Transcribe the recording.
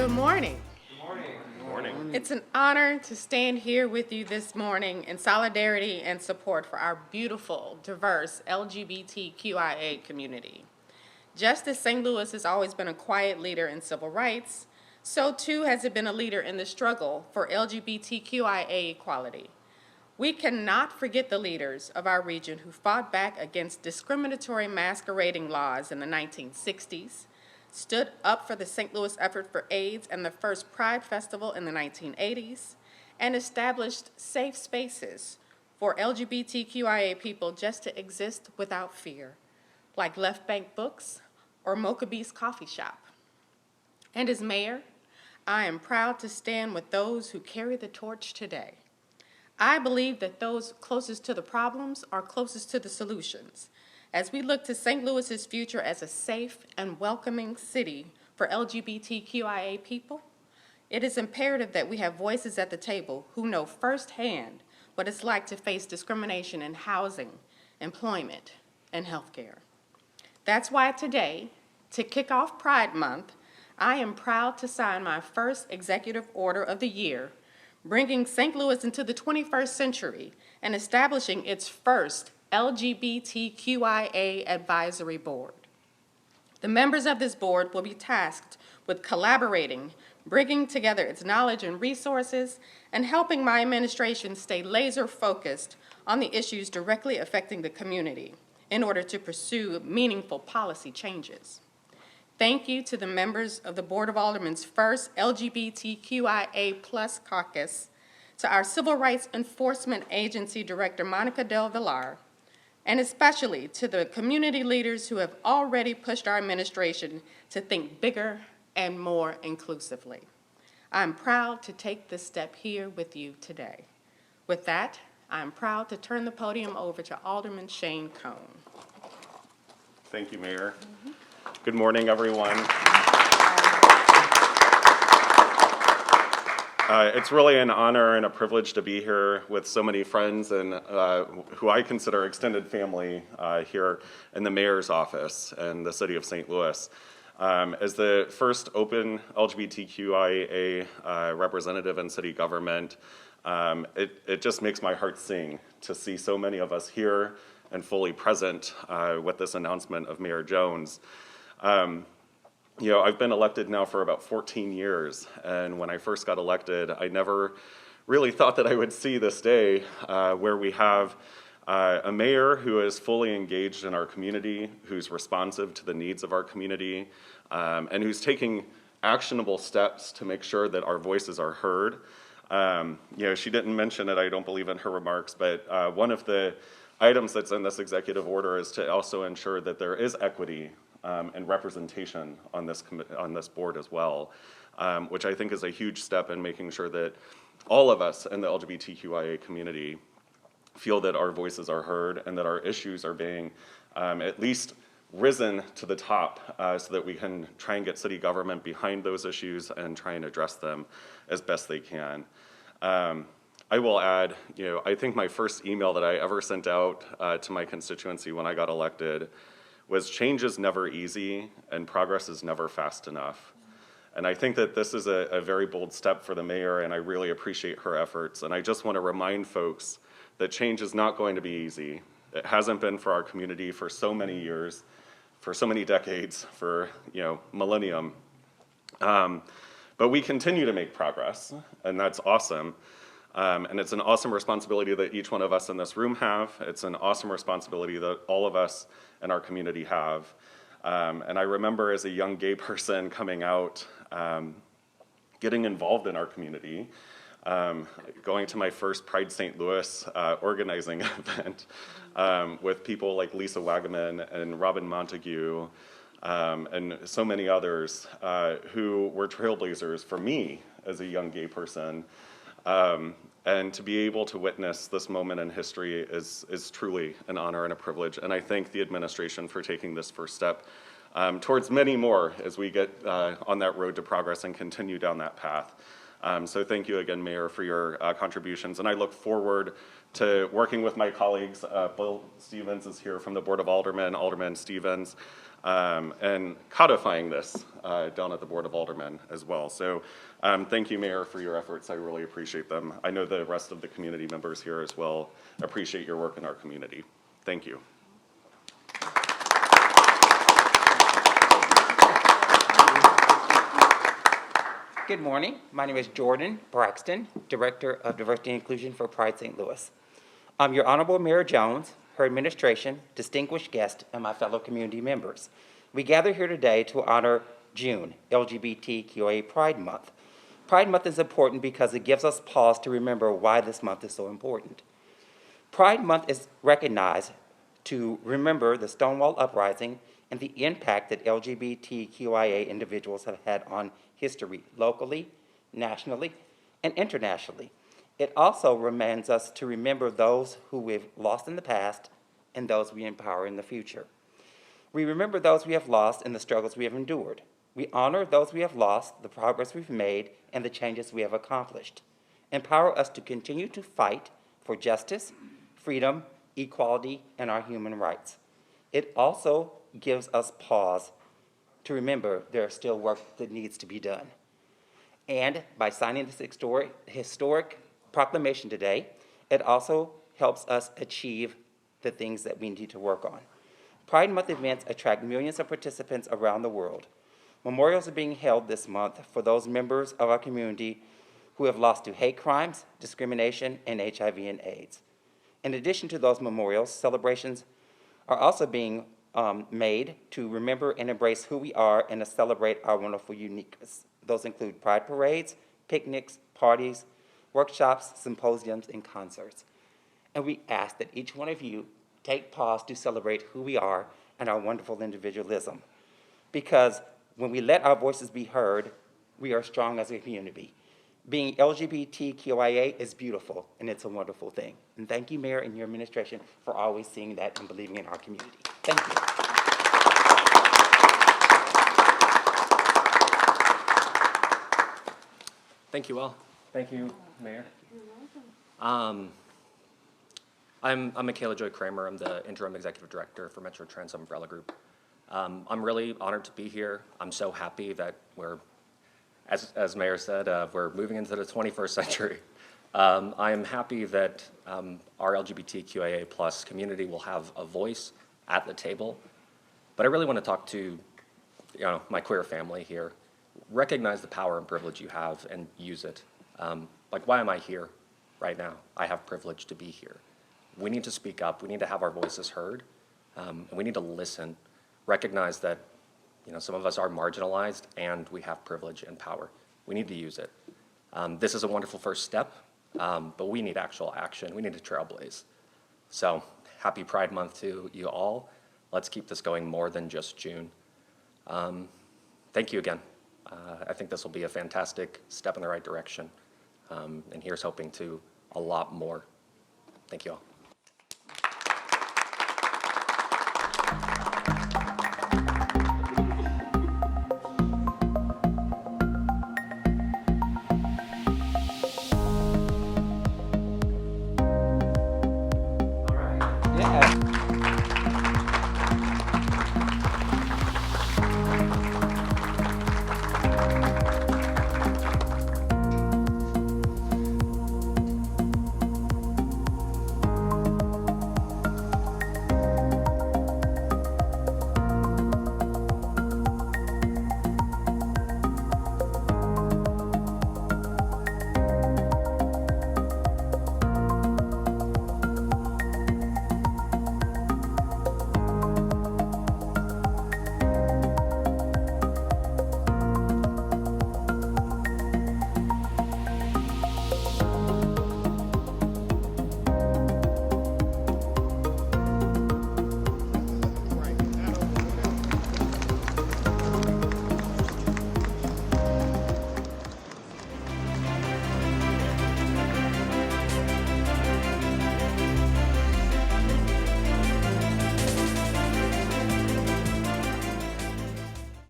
Good morning. Good morning. It's an honor to stand here with you this morning in solidarity and support for our beautiful, diverse LGBTQIA community. Just as St. Louis has always been a quiet leader in civil rights, so too has it been a leader in the struggle for LGBTQIA equality. We cannot forget the leaders of our region who fought back against discriminatory masquerading laws in the 1960s, stood up for the St. Louis effort for AIDS and the first Pride Festival in the 1980s, and established safe spaces for LGBTQIA people just to exist without fear, like Left Bank Books or Mochabee's Coffee Shop. And as mayor, I am proud to stand with those who carry the torch today. I believe that those closest to the problems are closest to the solutions. As we look to St. Louis's future as a safe and welcoming city for LGBTQIA people, it is imperative that we have voices at the table who know firsthand what it's like to face discrimination in housing, employment, and healthcare. That's why today, to kick off Pride Month, I am proud to sign my first executive order of the year, bringing St. Louis into the 21st century and establishing its first LGBTQIA Advisory Board. The members of this board will be tasked with collaborating, bringing together its knowledge and resources, and helping my administration stay laser-focused on the issues directly affecting the community in order to pursue meaningful policy changes. Thank you to the members of the Board of Aldermen's first LGBTQIA+ caucus, to our Civil Rights Enforcement Agency Director, Monica Del Villar, and especially to the community leaders who have already pushed our administration to think bigger and more inclusively. I'm proud to take this step here with you today. With that, I'm proud to turn the podium over to Alderman Shane Cohn. Thank you, Mayor. Good morning, everyone. It's really an honor and a privilege to be here with so many friends and who I consider extended family here in the mayor's office in the city of St. Louis. As the first open LGBTQIA representative in city government, it just makes my heart sing to see so many of us here and fully present with this announcement of Mayor Jones. I've been elected now for about 14 years, and when I first got elected, I never really thought that I would see this day where we have a mayor who is fully engaged in our community, who's responsive to the needs of our community, and who's taking actionable steps to make sure that our voices are heard. She didn't mention it, I don't believe, in her remarks, but one of the items that's in this executive order is to also ensure that there is equity and representation on this board as well, which I think is a huge step in making sure that all of us in the LGBTQIA community feel that our voices are heard and that our issues are being at least risen to the top so that we can try and get city government behind those issues and try and address them as best they can. I will add, I think my first email that I ever sent out to my constituency when I got elected was change is never easy and progress is never fast enough. And I think that this is a very bold step for the mayor, and I really appreciate her efforts. And I just want to remind folks that change is not going to be easy. It hasn't been for our community for so many years, for so many decades, for millennium. But we continue to make progress, and that's awesome. And it's an awesome responsibility that each one of us in this room have. It's an awesome responsibility that all of us in our community have. And I remember as a young gay person coming out, getting involved in our community, going to my first Pride St. Louis organizing event with people like Lisa Wagaman and Robin Montague and so many others who were trailblazers for me as a young gay person. And to be able to witness this moment in history is truly an honor and a privilege. And I thank the administration for taking this first step towards many more as we get on that road to progress and continue down that path. So thank you again, Mayor, for your contributions, and I look forward to working with my colleagues. Bill Stevens is here from the Board of Aldermen, Alderman Stevens, and codifying this down at the Board of Aldermen as well. So thank you, Mayor, for your efforts. I really appreciate them. I know the rest of the community members here as well appreciate your work in our community. Thank you. Good morning. My name is Jordan Braxton, Director of Diversity and Inclusion for Pride St. Louis. I'm your Honorable Mayor Jones, her administration, distinguished guests, and my fellow community members. We gather here today to honor June, LGBTQIA Pride Month. Pride Month is important because it gives us pause to remember why this month is so important. Pride Month is recognized to remember the Stonewall Uprising and the impact that LGBTQIA individuals have had on history locally, nationally, and internationally. It also reminds us to remember those who we've lost in the past and those we empower in the future. We remember those we have lost and the struggles we have endured. We honor those we have lost, the progress we've made, and the changes we have accomplished. Empower us to continue to fight for justice, freedom, equality, and our human rights. It also gives us pause to remember there is still work that needs to be done. And by signing this historic proclamation today, it also helps us achieve the things that we need to work on. Pride Month events attract millions of participants around the world. Memorials are being held this month for those members of our community who have lost to hate crimes, discrimination, and HIV and AIDS. In addition to those memorials, celebrations are also being made to remember and embrace who we are and to celebrate our wonderful uniqueness. Those include pride parades, picnics, parties, workshops, symposiums, and concerts. And we ask that each one of you take pause to celebrate who we are and our wonderful individualism. Because when we let our voices be heard, we are strong as a community. Being LGBTQIA is beautiful, and it's a wonderful thing. And thank you, Mayor, and your administration for always seeing that and believing in our community. Thank you. Thank you all. Thank you, Mayor. I'm Michaela Joy Kramer. I'm the Interim Executive Director for Metro Trans Umbrella Group. I'm really honored to be here. I'm so happy that we're, as Mayor said, we're moving into the 21st century. I am happy that our LGBTQIA plus community will have a voice at the table. But I really want to talk to my queer family here. Recognize the power and privilege you have and use it. Like, why am I here right now? I have privilege to be here. We need to speak up. We need to have our voices heard. And we need to listen. Recognize that some of us are marginalized and we have privilege and power. We need to use it. This is a wonderful first step, but we need actual action. We need to trailblaze. So happy Pride Month to you all. Let's keep this going more than just June. Thank you again. I think this will be a fantastic step in the right direction. And here's hoping to a lot more. Thank you all.